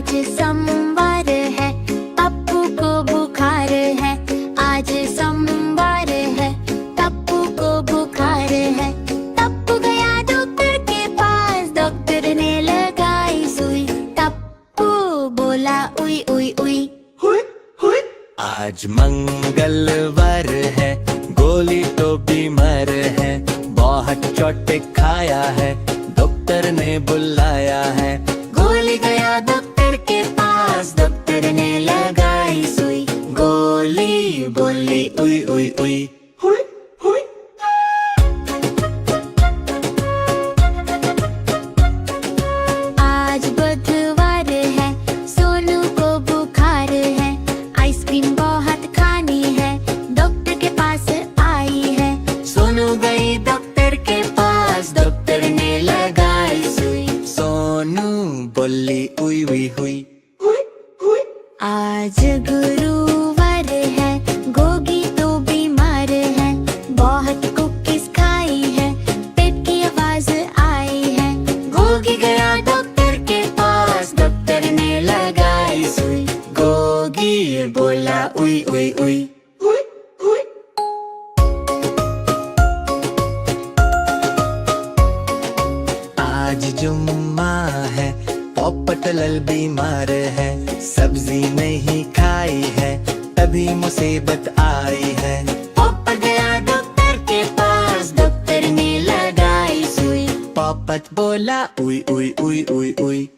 आज सोमवार है, पप्पू को बुखार है। आज सोमवार है, पप्पू को बुखार है। पप्पू गया डॉक्टर के पास, डॉक्टर ने लगाई सुई। पप्पू बोला उई उई उई। हुई हुई। आज मंगलवार है, गोली तो बीमार है। बहुत चोट खाया है, डॉक्टर ने बुलाया है। गोली गया डॉक्टर के पास, डॉक्टर ने लगाई सुई। गोली बोली उई उई उई। हुई हुई। आज बुधवार है, सोनू को बुखार है। आइसक्रीम बहुत खानी है, डॉक्टर के पास आई है। सोनू गई डॉक्टर के पास, डॉक्टर ने लगाई सुई। सोनू बोली उई उई हुई। हुई हुई। आज गुरुवार है, गोगी तो बीमार है। बहुत कुकीज खाई है, पेट की आवाज आई है। गोगी गया डॉक्टर के पास, डॉक्टर ने लगाई सुई। गोगी बोला उई उई उई। हुई हुई। आज जुम्मा है, पोपटलाल बीमार है। सब्जी नहीं खाई है, तभी मुसीबत आई है। पोपट गया डॉक्टर के पास, डॉक्टर ने लगाई सुई। पोपट बोला उई उई उई उई उई।